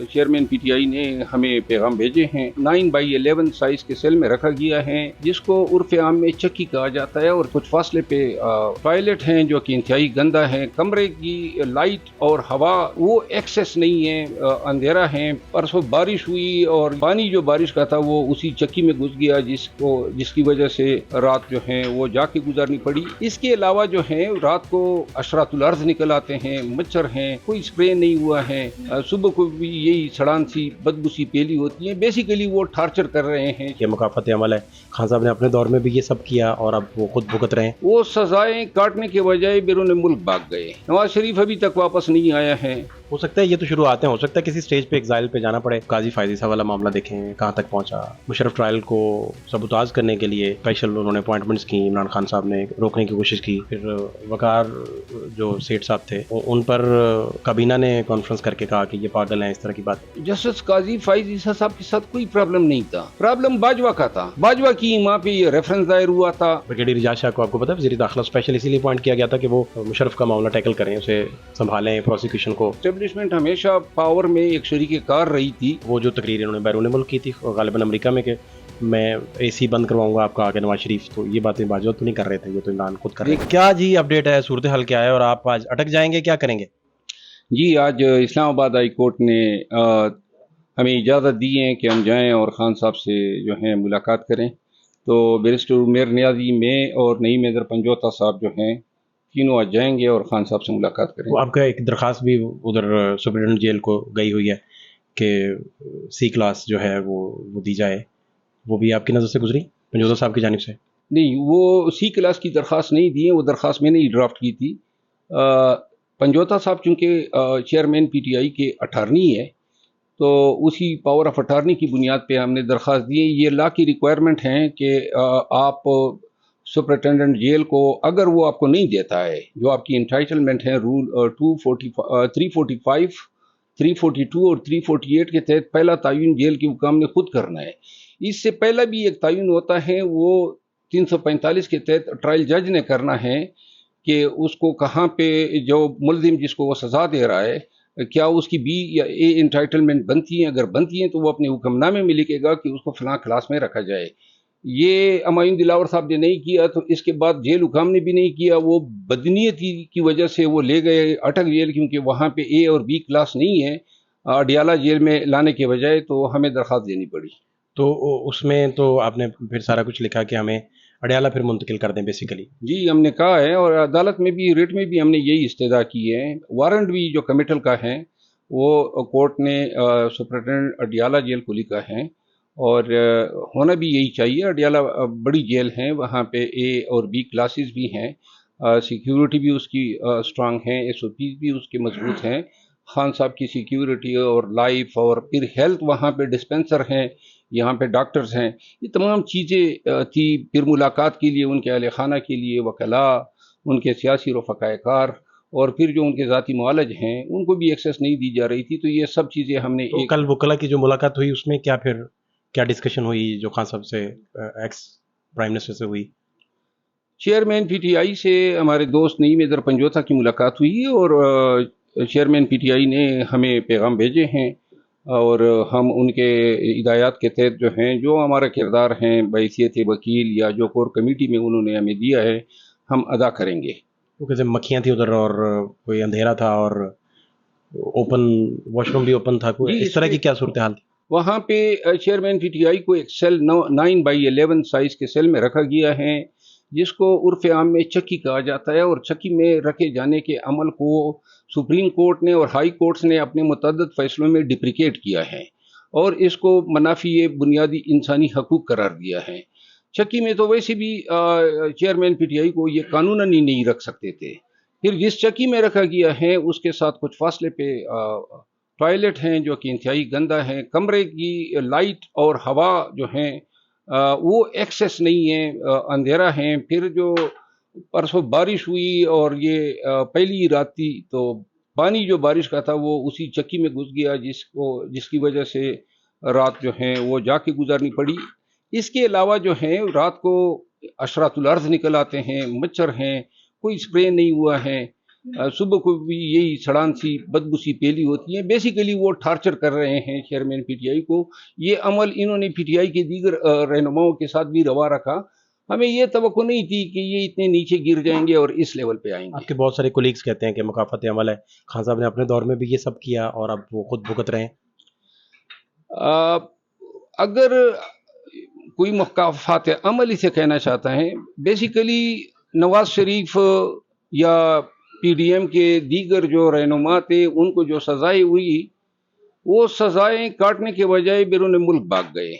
Chairman PTI ने हमें पैगाम भेजे हैं। 9x11 साइज के सेल में रखा गया है, जिसको उर्फ आम में चक्की कहा जाता है, और कुछ फासले पे टॉयलेट हैं जो कि इंतहाई गंदा है। कमरे की लाइट और हवा वो एक्सेस नहीं है, अंधेरा है। परसों बारिश हुई और पानी जो बारिश का था वो उसी चक्की में घुस गया, जिसकी वजह से रात जो है वो जाके गुजारनी पड़ी। इसके अलावा जो है रात को अशरातुल अर्ज़ निकल आते हैं, मच्छर हैं, कोई स्प्रे नहीं हुआ है। सुबह को भी यही सड़ान सी बदबू सी पेली होती है। बेसिकली वो टार्चर कर रहे हैं। ये मुकाफत अमल है। खान साहब ने अपने दौर में भी ये सब किया और अब वो खुद भुगत रहे हैं। वो सजाएं काटने के बजाय बैरून मुल्क भाग गए। नवाज शरीफ अभी तक वापस नहीं आया है। हो सकता है ये तो शुरुआत है, हो सकता है किसी स्टेज पे एग्जाइल पे जाना पड़े। काजी फायदी साहब वाला मामला देखें कहाँ तक पहुंचा। मुशर्रफ ट्रायल को सबूताज करने के लिए स्पेशल उन्होंने अपॉइंटमेंट्स की, इमरान खान साहब ने रोकने की कोशिश की। फिर वकार जो सेठ साहब थे उन पर काबीना ने कॉन्फ्रेंस करके कहा कि ये पागल हैं, इस तरह की बात। जस्टिस काजी फायदी साहब के साथ कोई प्रॉब्लम नहीं था, प्रॉब्लम बाजवा का था। बाजवा की वहाँ पे ये रेफरेंस दायर हुआ था। ब्रिगेडियर इजाज शाह को आपको पता है वज़ीर दाखिला स्पेशल इसीलिए अपॉइंट किया गया था कि वो मुशर्रफ का मामला टैकल करें, उसे संभालें, प्रोसिक्यूशन को। एस्टेब्लिशमेंट हमेशा पावर में एक शरीके कार रही थी। वो जो तकरीर इन्होंने बैरून मुल्क की थी गालिबन अमेरिका में कि मैं एसी बंद करवाऊंगा आपका आगे नवाज शरीफ, तो ये बातें बाजवा तो नहीं कर रहे थे, ये तो इमरान खुद कर रहे थे। क्या जी अपडेट है, सूरत हाल क्या है और आप आज अटक जाएंगे, क्या करेंगे? जी आज इस्लामाबाद हाई कोर्ट ने हमें इजाज़त दी है कि हम जाएं और ख़ान साहब से जो है मुलाकात करें। तो बैरिस्टर उमेर नियाज़ी, मैं और नईम हैदर पंजोता साहब जो हैं तीनों आज जाएंगे और ख़ान साहब से मुलाकात करेंगे। तो आपका एक दरख्वास्त भी उधर सुप्रीडेंट जेल को गई हुई है कि सी क्लास जो है वो दी जाए, वो भी आपकी नज़र से गुजरी पंजोता साहब की जानिब से? नहीं, वो सी क्लास की दरख्वास्त नहीं दी है, वो दरख्वास्त मैंने ही ड्राफ्ट की थी। पंजोता साहब चूँकि चेयरमैन पीटीआई के अटारनी है, तो उसी पावर ऑफ अटारनी की बुनियाद पे हमने दरख्वास्त दी है। ये लॉ की रिक्वायरमेंट है कि आप सुपरिटेंडेंट जेल को अगर वो आपको नहीं देता है, जो आपकी इंटाइटलमेंट है रूल 345, 342 और 348 के तहत पहला तयन जेल के हुकाम ने खुद करना है। इससे पहला भी एक तयन होता है, वो 345 के तहत ट्रायल जज ने करना है कि उसको कहाँ पे जो मुल्जिम जिसको वो सज़ा दे रहा है, क्या उसकी बी या ए इंटाइटलमेंट बनती हैं। अगर बनती हैं तो वो अपने हुक्मनामे में लिखेगा कि उसको फलां क्लास में रखा जाए। ये अमाइन दिलावर साहब ने नहीं किया, तो इसके बाद जेल हुकाम ने भी नहीं किया। वो बदनीयती की वजह से वो ले गए अटक जेल, क्योंकि वहाँ पे ए और बी क्लास नहीं है अडियाला जेल में लाने के बजाय, तो हमें दरख्वास्त देनी पड़ी। तो उसमें तो आपने फिर सारा कुछ लिखा कि हमें अडियाला फिर मुंतकिल कर दें बेसिकली? जी हमने कहा है, और अदालत में भी रिट में भी हमने यही इस्तदा की है। वारंट भी जो कमिटल का है वो कोर्ट ने सुप्रिटेंडेंट अडियाला जेल को लिखा है, और होना भी यही चाहिए। अडियाला बड़ी जेल है, वहाँ पे ए और बी क्लासेस भी हैं, सिक्योरिटी भी उसकी स्ट्रांग है, एसओपी भी उसके मजबूत हैं। खान साहब की सिक्योरिटी और लाइफ और फिर हेल्थ, वहाँ पे डिस्पेंसर हैं, यहाँ पे डॉक्टर्स हैं, ये तमाम चीज़ें थी। फिर मुलाकात के लिए उनके अहल खाना के लिए वकला, उनके सियासी रफ़ाकार, और फिर जो उनके ज़ाती मुआलज हैं उनको भी एक्सेस नहीं दी जा रही थी। तो ये सब चीज़ें हमने तो कल वकला की जो मुलाकात हुई उसमें क्या डिस्कशन हुई जो खान साहब से एक्स प्राइम मिनिस्टर से हुई? चेयरमैन पीटीआई से हमारे दोस्त नईम हैदर पंजोता की मुलाकात हुई, और चेयरमैन पीटीआई ने हमें पैगाम भेजे हैं, और हम उनके हिदायत के तहत जो हैं, जो हमारा किरदार हैं बहैसियत वकील या जो कोर कमेटी में उन्होंने हमें दिया है, हम अदा करेंगे। तो कैसे मक्खियाँ थी उधर और कोई अंधेरा था और ओपन वॉशरूम भी ओपन था, कोई इस तरह की क्या सूरत हाल थी? वहाँ पे चेयरमैन पीटीआई को एक सेल 9x11 साइज के सेल में रखा गया है, जिसको उर्फ आम में चक्की कहा जाता है, और चक्की में रखे जाने के अमल को सुप्रीम कोर्ट ने और हाई कोर्ट्स ने अपने मुतअद्दिद फैसलों में डिप्रिकेट किया है, और इसको मनाफी बुनियादी इंसानी हकूक़ करार दिया है। चक्की में तो वैसे भी चेयरमैन पीटीआई को ये कानूनन ही नहीं रख सकते थे। फिर जिस चक्की में रखा गया है उसके साथ कुछ फासले पे टॉयलेट हैं जो कि इंतहाई गंदा है। कमरे की लाइट और हवा जो हैं वो एक्सेस नहीं है, अंधेरा है। फिर जो परसों बारिश हुई और ये पहली रात थी, तो पानी जो बारिश का था वो उसी चक्की में घुस गया, जिसकी वजह से रात जो है वो जाके गुजारनी पड़ी। इसके अलावा जो है रात को अशरातुल अर्ज़ निकल आते हैं, मच्छर हैं, कोई स्प्रे नहीं हुआ है। सुबह को भी यही सड़ान सी बदबू सी पेली होती है। बेसिकली वो टार्चर कर रहे हैं चेयरमैन पीटीआई को। ये अमल इन्होंने पीटीआई के दीगर रहनुमाओं के साथ भी रवा रखा। हमें ये तवक्को नहीं थी कि ये इतने नीचे गिर जाएंगे और इस लेवल पे आएंगे। आपके बहुत सारे कोलीग्स कहते हैं कि मुकाफत अमल है, खान साहब ने अपने दौर में भी ये सब किया और अब वो खुद भुगत रहे हैं। अगर कोई मुकाफात अमल इसे कहना चाहता है, बेसिकली नवाज शरीफ या पीडीएम के दीगर जो रहनुमा थे उनको जो सजाएं हुई, वो सजाएं काटने के बजाय बैरून मुल्क भाग गए।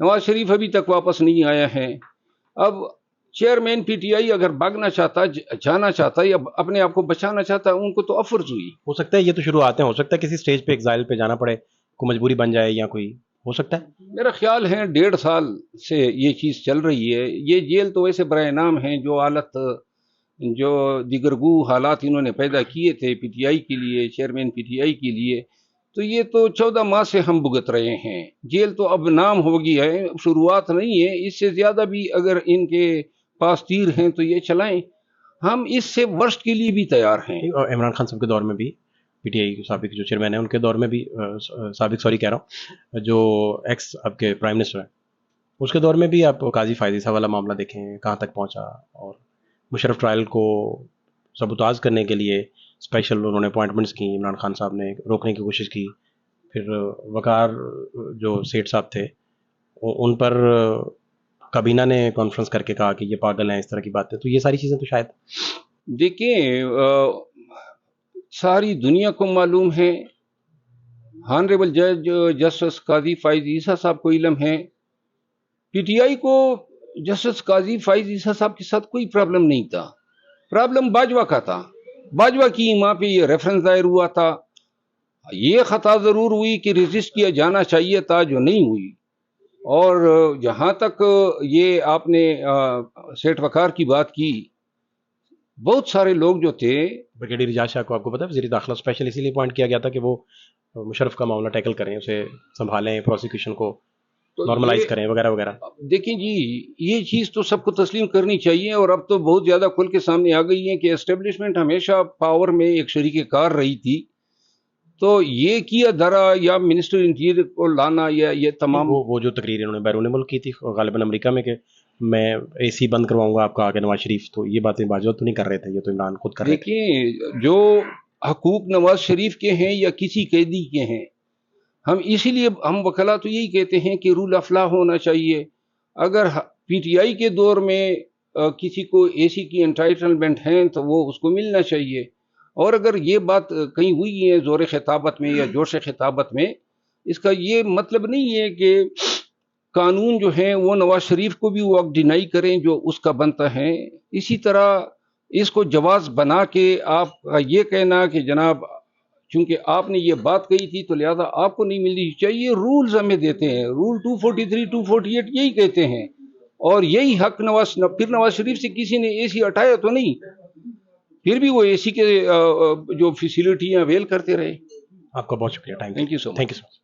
नवाज शरीफ अभी तक वापस नहीं आया है। अब चेयरमैन पीटीआई अगर भागना चाहता, जाना चाहता या अपने आप को बचाना चाहता, उनको तो अफर्ज हुई। हो सकता है ये तो शुरुआतें, हो सकता है किसी स्टेज पे एग्जाइल पे जाना पड़े, को मजबूरी बन जाए या कोई, हो सकता है। मेरा ख्याल है 1.5 साल से ये चीज़ चल रही है। ये जेल तो वैसे बराए नाम है, जो हालत, जो दिगरगू हालात इन्होंने पैदा किए थे पीटीआई के लिए, चेयरमैन पीटीआई के लिए, तो ये तो 14 माह से हम भुगत रहे हैं। जेल तो अब नाम हो गया है, शुरुआत नहीं है। इससे ज़्यादा भी अगर इनके पास तीर हैं तो ये चलाएं, हम इससे वर्स्ट के लिए भी तैयार हैं। और इमरान खान साहब के दौर में भी पीटीआई के साबिक जो चेयरमैन है उनके दौर में भी साबिक सॉरी कह रहा हूँ, जो एक्स आपके प्राइम मिनिस्टर हैं उसके दौर में भी आप काजी फायदी साहब वाला मामला देखें कहाँ तक पहुँचा, और मुशर्रफ ट्रायल को सबूताज करने के लिए स्पेशल उन्होंने अपॉइंटमेंट्स की, इमरान खान साहब ने रोकने की कोशिश की। फिर वकार जो सेठ साहब थे उन पर काबीना ने कॉन्फ्रेंस करके कहा कि ये पागल हैं, इस तरह की बातें। तो ये सारी चीज़ें तो शायद देखिए, सारी दुनिया को मालूम है, ऑनरेबल जज जस्टिस काजी फाइज ईसा साहब को इल्म है, पीटीआई को जस्टिस काजी फाइज ईसा साहब के साथ कोई प्रॉब्लम नहीं था। प्रॉब्लम बाजवा का था। बाजवा की माँ पे ये रेफरेंस दायर हुआ था। ये खता ज़रूर हुई कि रजिस्ट किया जाना चाहिए था, जो नहीं हुई। और जहाँ तक ये आपने सेठ वकार की बात की, बहुत सारे लोग जो थे, ब्रिगेडियर इजाज शाह को आपको पता है वज़ीर दाखिला स्पेशल इसीलिए अपॉइंट किया गया था कि वो मुशर्रफ का मामला टैकल करें, उसे संभालें, प्रोसिक्यूशन को तो नॉर्मलाइज करें वगैरह वगैरह। देखिए जी, ये चीज़ तो सबको तस्लीम करनी चाहिए, और अब तो बहुत ज़्यादा खुल के सामने आ गई है कि एस्टेब्लिशमेंट हमेशा पावर में एक शरीक कार रही थी। तो ये किया धरा या मिनिस्टर इंटीरियर को लाना, या ये तमाम वो जो तकरीर इन्होंने बैरून मुल्क की थी गालिबन अमेरिका में, कि मैं एसी बंद करवाऊंगा आपका आगे नवाज शरीफ, तो ये बातें बाजवा तो नहीं कर रहे थे, ये तो इमरान खुद कर रहे थे। देखिए, जो हकूक नवाज शरीफ के हैं या किसी कैदी के हैं, हम इसीलिए हम वकला तो यही कहते हैं कि रूल ऑफ लॉ होना चाहिए। अगर पीटीआई के दौर में किसी को एसी की एंटाइटलमेंट है तो वो उसको मिलना चाहिए। और अगर ये बात कहीं हुई है ज़ोर खिताबत में या जोश खिताबत में, इसका ये मतलब नहीं है कि कानून जो है वो नवाज शरीफ को भी वो डिनाई करें जो उसका बनता है। इसी तरह इसको जवाज़ बना के आप ये कहना कि जनाब चूंकि आपने ये बात कही थी तो लिहाजा आपको नहीं मिलनी चाहिए, रूल्स हमें देते हैं। रूल 243 248 यही कहते हैं, और यही हक फिर नवाज शरीफ से किसी ने एसी हटाया तो नहीं, फिर भी वो एसी के जो फैसिलिटी अवेल करते रहे। आपका बहुत शुक्रिया, thank you so much. Thank you so much.